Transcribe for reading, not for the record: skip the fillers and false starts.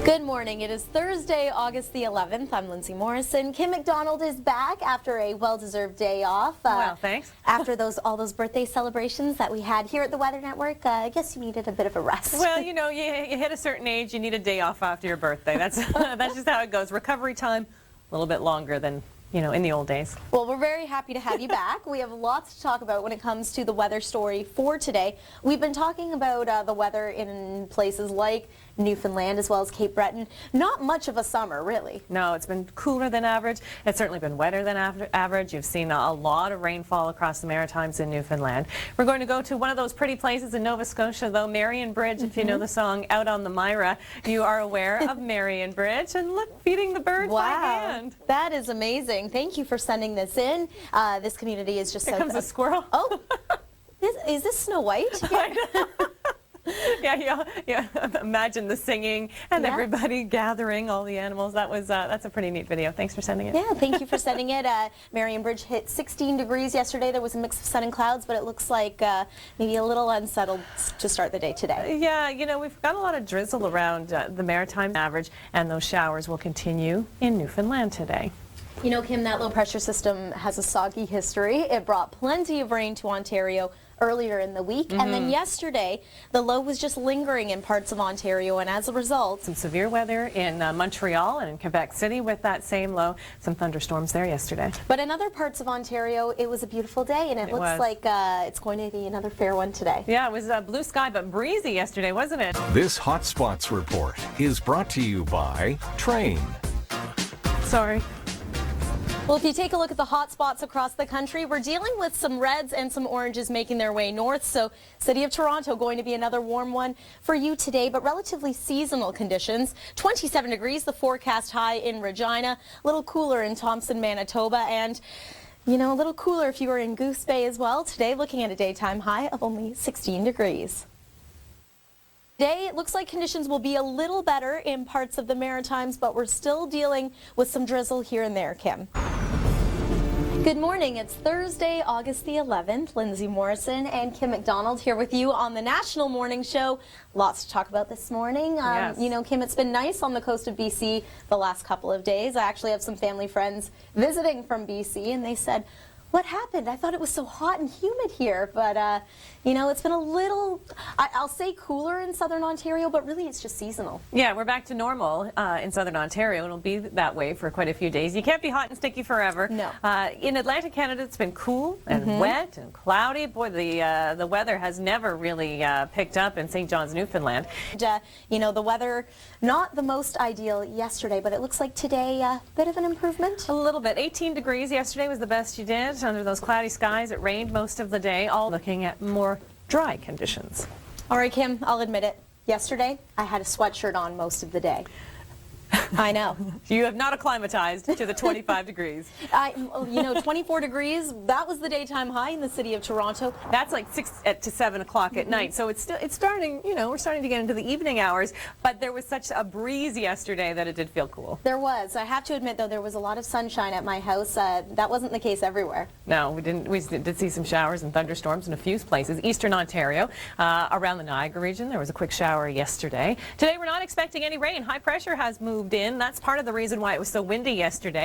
Good morning. It is Thursday, August the 11th. I'm Lyndsay Morrison. Kim McDonald is back after a well-deserved day off. Well, thanks. After all those birthday celebrations that we had here at the Weather Network, I guess you needed a bit of a rest. Well, you know, you hit a certain age, you need a day off after your birthday. That's that's just how it goes. Recovery time, a little bit longer than, you know, in the old days. Well, we're very happy to have you back. We have lots to talk about when it comes to the weather story for today. We've been talking about the weather in places like Newfoundland as well as Cape Breton. Not much of a summer, really. No, it's been cooler than average. It's certainly been wetter than average. You've seen a lot of rainfall across the Maritimes in Newfoundland. We're going to go to one of those pretty places in Nova Scotia, though, Marion Bridge. If you know the song Out on the Myra, you are aware of Marion Bridge. And look, feeding the birds by hand. That is amazing. Thank you for sending this in. This community is just Here comes a squirrel. Oh, is this Snow White? Yeah. Yeah. Imagine the singing and everybody gathering, all the animals. That's a pretty neat video. Thanks for sending it. Yeah, thank you for sending it. Marion Bridge hit 16 degrees yesterday. There was a mix of sun and clouds, but it looks like maybe a little unsettled to start the day today. Yeah, you know, we've got a lot of drizzle around the Maritime average, and those showers will continue in Newfoundland today. You know, Kim, that low pressure system has a soggy history. It brought plenty of rain to Ontario earlier in the week, and then yesterday the low was just lingering in parts of Ontario, and as a result, some severe weather in Montreal and in Quebec City with that same low. Some thunderstorms there yesterday. But in other parts of Ontario, it was a beautiful day, and it looks like it's going to be another fair one today. Yeah, it was blue sky but breezy yesterday, wasn't it? This Hot Spots report is brought to you by Train. Sorry. Well, if you take a look at the hot spots across the country, we're dealing with some reds and some oranges making their way north. So City of Toronto going to be another warm one for you today, but relatively seasonal conditions. 27 degrees, the forecast high in Regina, a little cooler in Thompson, Manitoba, and you know, a little cooler if you were in Goose Bay as well. Today, looking at a daytime high of only 16 degrees. Today, it looks like conditions will be a little better in parts of the Maritimes, but we're still dealing with some drizzle here and there, Kim. Good morning. It's Thursday, August the 11th. Lyndsay Morrison and Kim McDonald here with you on the National Morning Show. Lots to talk about this morning. Yes. You know, Kim, it's been nice on the coast of BC the last couple of days. I actually have some family friends visiting from BC, and they said, what happened? I thought it was so hot and humid here, but you know, it's been a little, I'll say cooler in southern Ontario, but really it's just seasonal. Yeah, we're back to normal in southern Ontario. It'll be that way for quite a few days. You can't be hot and sticky forever. No. In Atlantic Canada, it's been cool and wet and cloudy. Boy, the weather has never really picked up in St. John's, Newfoundland. And, you know, the weather, not the most ideal yesterday, but it looks like today a bit of an improvement. A little bit. 18 degrees yesterday was the best you did. Under those cloudy skies, it rained most of the day, all looking at more dry conditions. All right, Kim, I'll admit it. Yesterday, I had a sweatshirt on most of the day. I know. You have not acclimatized to the 25 degrees. You know, 24 degrees, that was the daytime high in the city of Toronto. That's like 6 to 7 o'clock at night. So it's starting, you know, we're starting to get into the evening hours, but there was such a breeze yesterday that it did feel cool. There was. I have to admit, though, there was a lot of sunshine at my house. That wasn't the case everywhere. No, we didn't. We did see some showers and thunderstorms in a few places. Eastern Ontario, around the Niagara region, there was a quick shower yesterday. Today, we're not expecting any rain. High pressure has moved in. That's part of the reason why it was so windy yesterday.